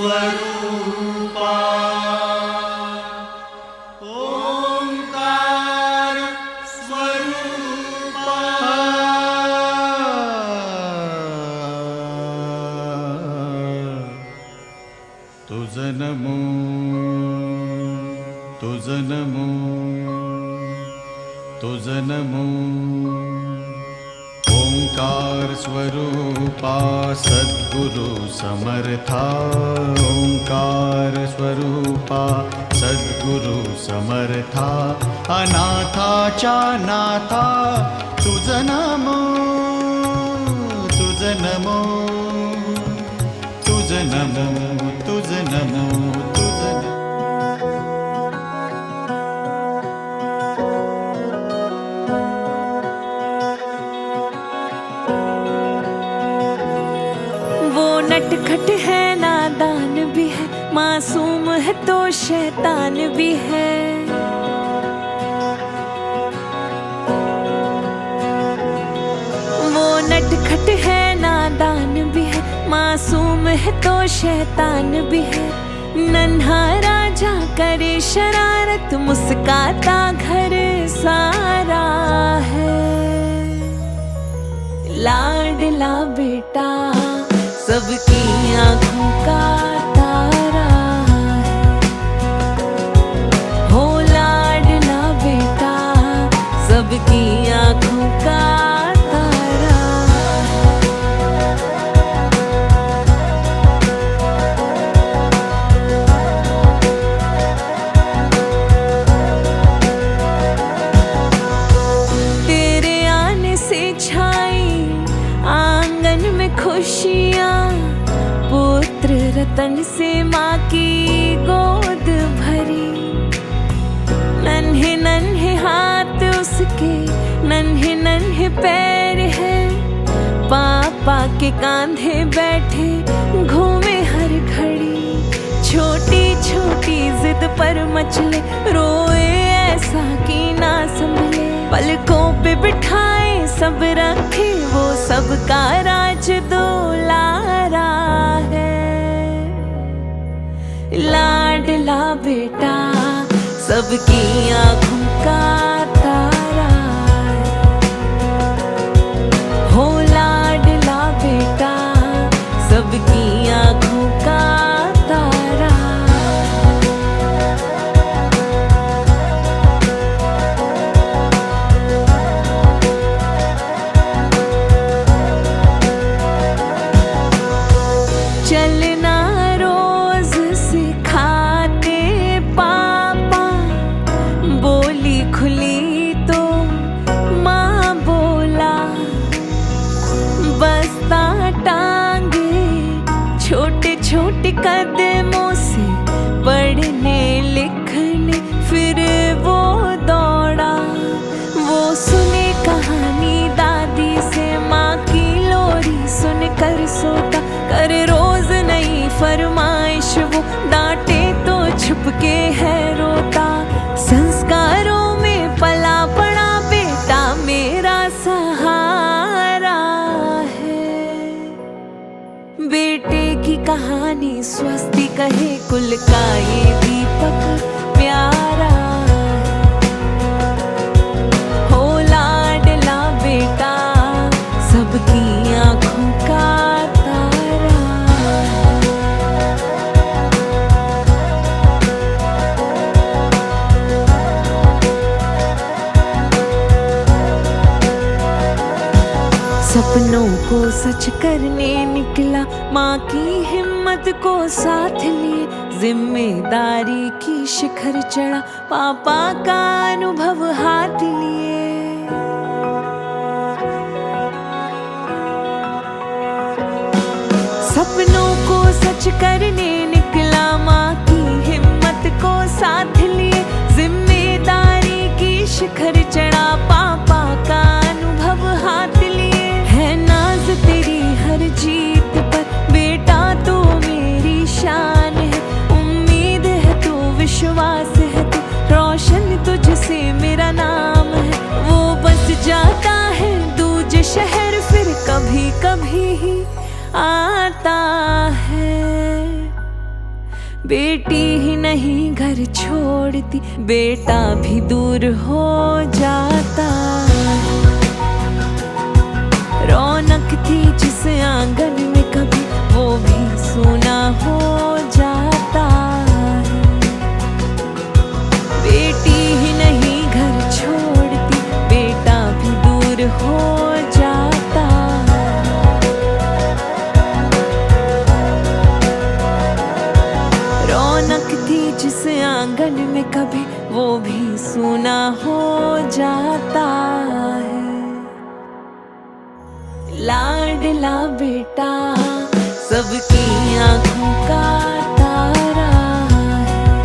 स्वरूपा ओंकार स्वरूपा तुझ नमो तुझ नमो तुझ नमो ओंकार स्वरूपा सद्गुरु समर्था ओंकार स्वरूपा सद्गुरु समर्था अनाथाच्या नाथा तुझ नमो तुझ नमो तुझ नमो तुझ नमो तुझ नमो नटखट है नादान भी है मासूम है तो शैतान भी है वो नटखट है नादान भी है मासूम है तो शैतान भी है नन्हा राजा करे शरारत मुस्काता घर सारा है लाडला बेटा सबकी आँखों का तारा है हो लाडला बेटा सबकी आँखों का तारा तेरे आने से छाई आंगन में खुशियाँ पुत्र रतन से माँ की गोद भरी नन्हे नन्हे हाथ उसके नन्हे नन्हे पैर है पापा के कांधे बैठे घूमे हर घड़ी छोटी छोटी जिद पर मचले रोए ऐसा कि ना संभले पलकों पे बिठाए सब रखे वो सबका राज दुलारा है लाडला बेटा सबकी आँखों का तारा है हो लाडला बेटा सबकी आँखों का तारा चलना रोज सिखाते पापा बोली खुली तो माँ बोला बस्ता टांगे छोटे छोटे कदमों से पढ़ने लिखने फिर वो दौड़ा वो सुने कहानी दादी से माँ की लोरी सुनकर सोता करे रोज नई फरमाइश वो डांटे तो छुप के है रोता संस्कारों में पला पड़ा बेटा मेरा सहारा है बेटे की कहानी स्वस्ति कहे कुल का ये दीपक प्यारा हो लाडला बेटा सबकी आँखों का सपनों को सच करने निकला माँ की हिम्मत को साथ लिए जिम्मेदारी की शिखर चढ़ा पापा का अनुभव हाथ लिए सपनों को सच करने निकला माँ की हिम्मत को साथ लिए जिम्मेदारी की शिखर चढ़ा पापा का अनुभव हाथ लिए है नाज तेरी हर जीत पर बेटा तू मेरी शान है उम्मीद है तू विश्वास है तू रोशन तुझसे मेरा नाम है वो बस जाता है दूजे शहर फिर कभी कभी ही आता है। बेटी ही नहीं घर छोड़ती, बेटा भी दूर हो जाता। रौनक थी जिस आंगन में कभी, वो भी सूना हो जाता है। बेटी ही नहीं घर छोड़ती, बेटा भी दूर हो जाता है। रौनक थी जिस आंगन में कभी, वो भी सूना हो जाता है। लाडला बेटा सबकी आंखों का तारा है,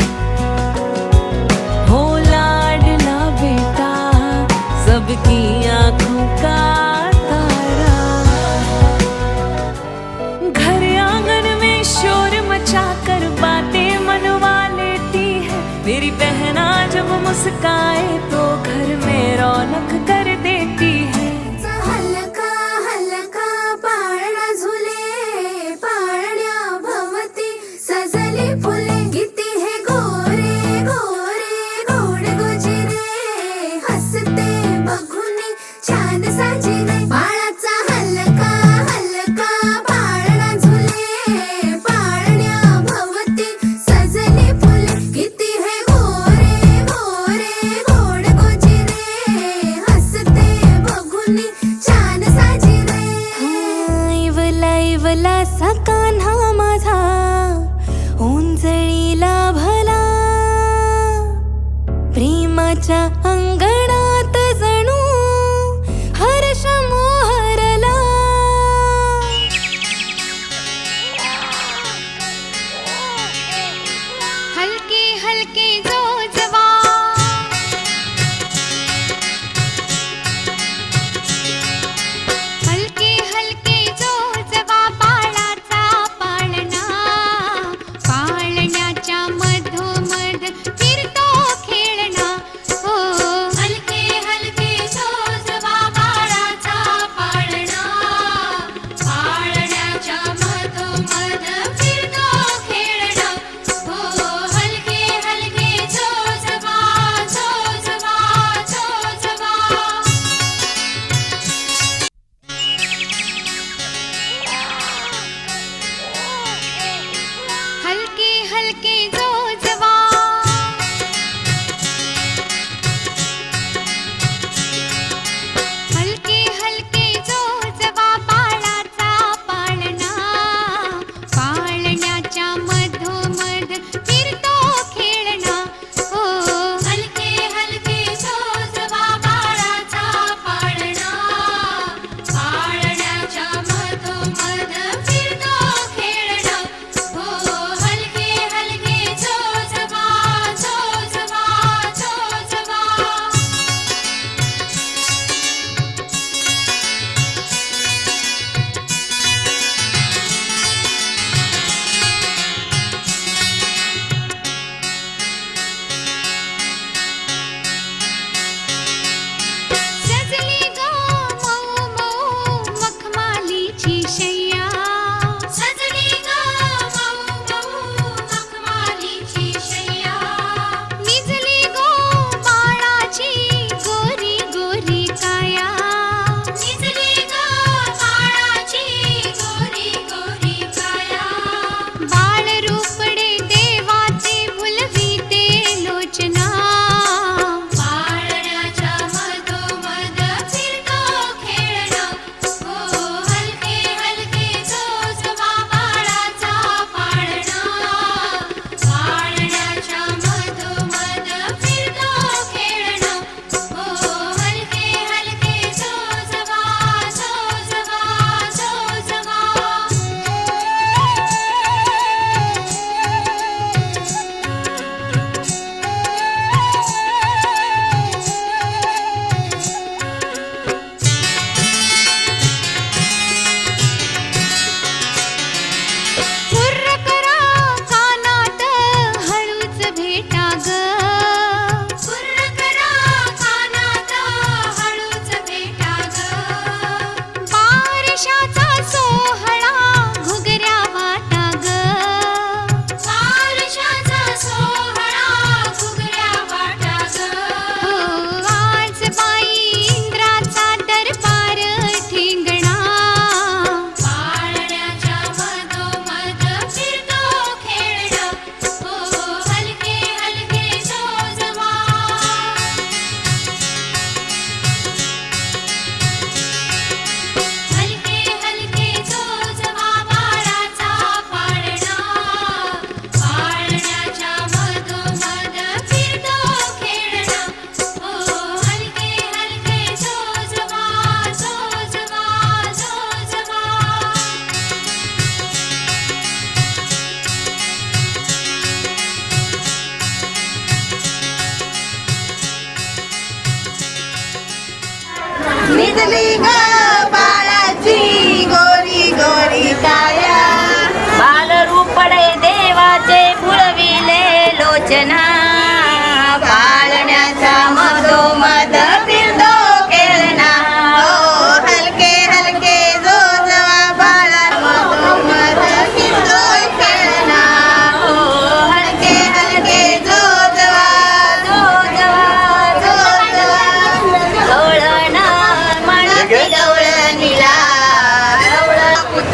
हो लाडला बेटा सबकी आंखों का तारा। घर आंगन में शोर मचा कर बातें मनवा लेती है, मेरी बहना जब मुस्काए तो घर में रौनक कर देती है। सा कान्हा माझा उंजळीला भला, प्रेमाच्या अंगणात जणू हर्ष मोहरला। हलके हलके जोजवा, हलके हलके जोजवा, बाळाचा पाळणा, पाळण्याच्या मधोमध फिरतो खेळणा। हो हलके हलके जोजवा, बाळाचा पाळणा, पाळण्याच्या मधोमध फिरतो खेळणा। हो हलके हलके जोजवा, जोजवा, जोजवा। हलके हलके जोजवा, हलके हलके जोजवा, बाळाचा पाळणा, पाळण्याच्या मधोमध फिरतो खेळणा। हो हलके हलके जोजवा, बाळाचा पाळणा, पाळण्याच्या मधोमध फिरतो खेळणा। हो हलके हलके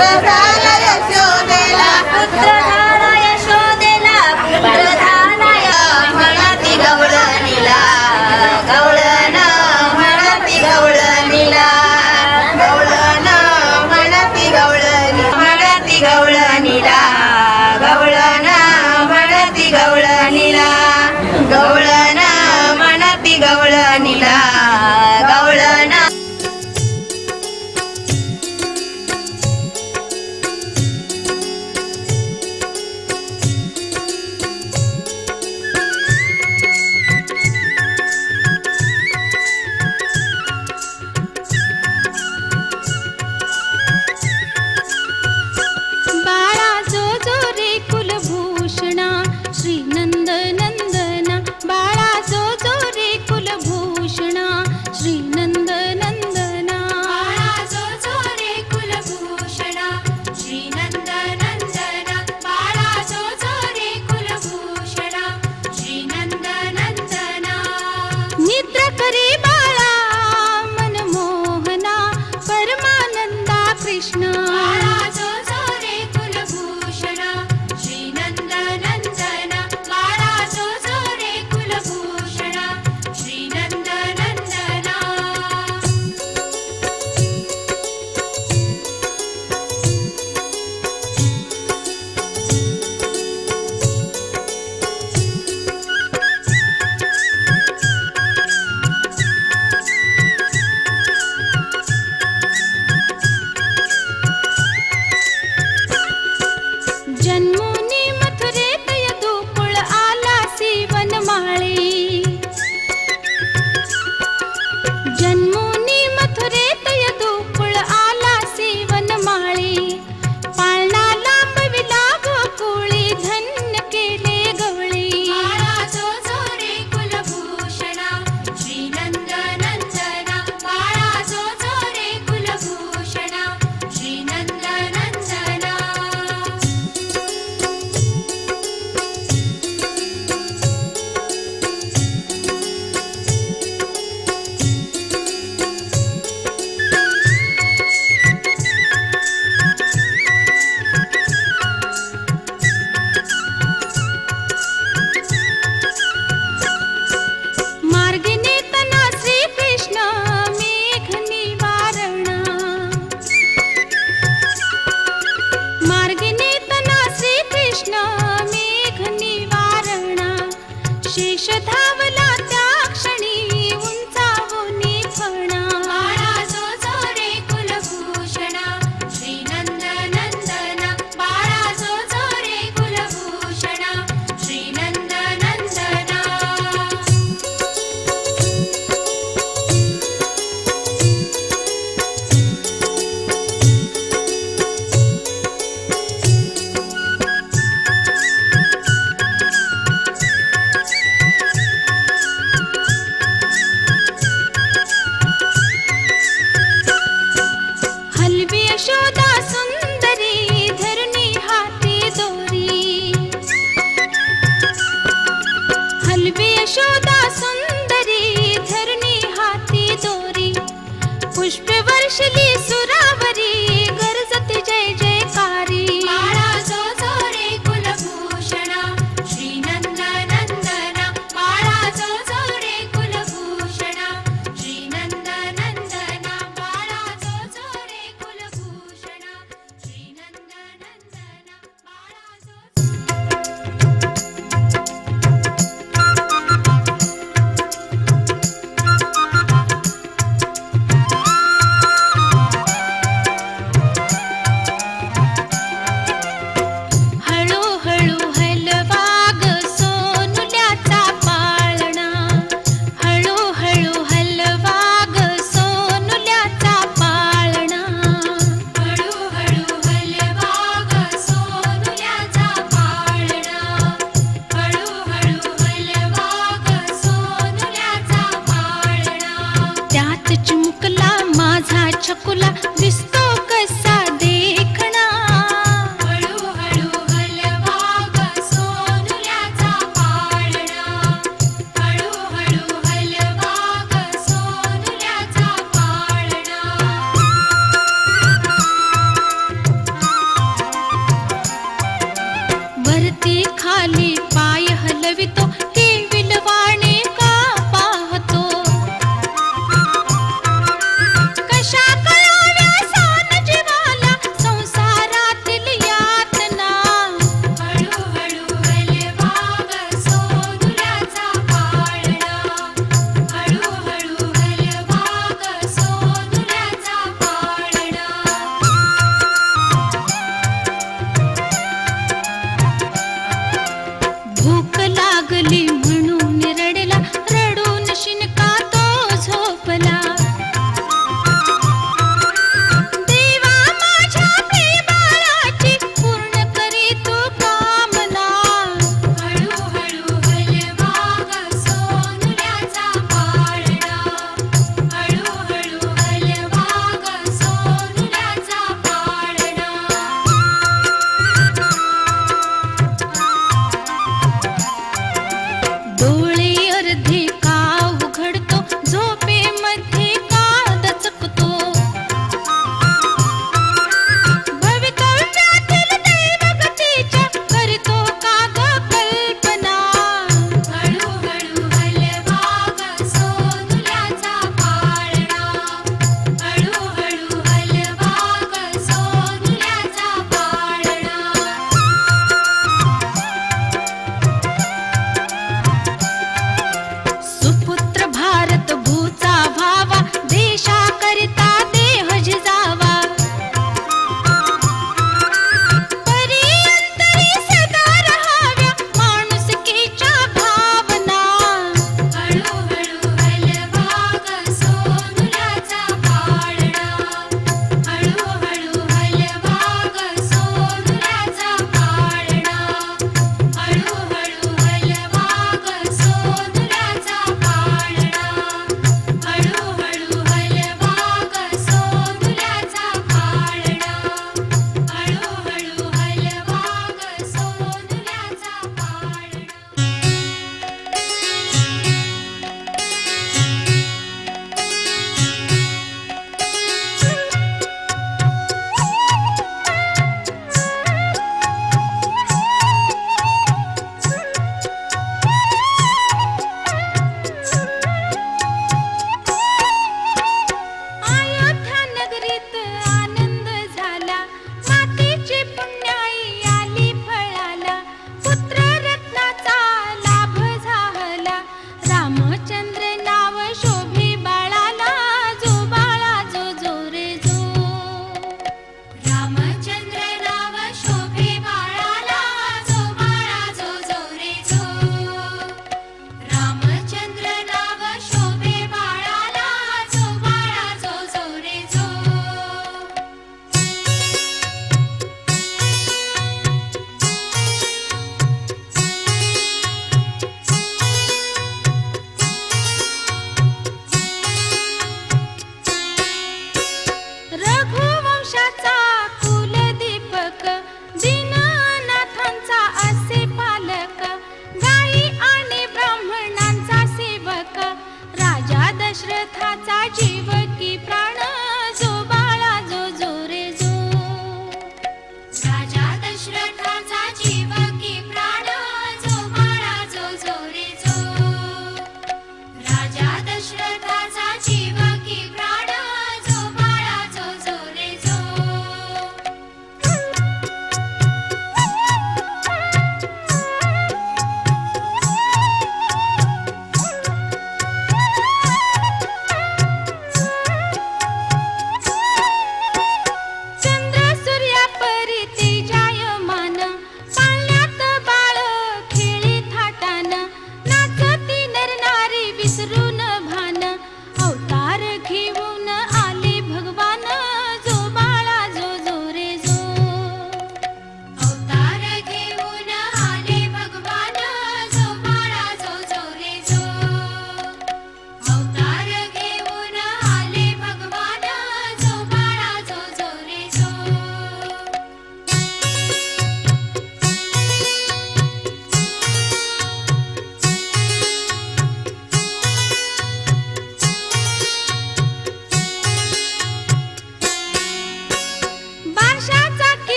पुत्र झाला यशोदेला, पुत्र झाला यशोदेला, पुत्र झाला म्हणती गवळणीला, गवळण म्हणती गवळणीला, गवळण म्हणती गवळणी, म्हणती गवळणी.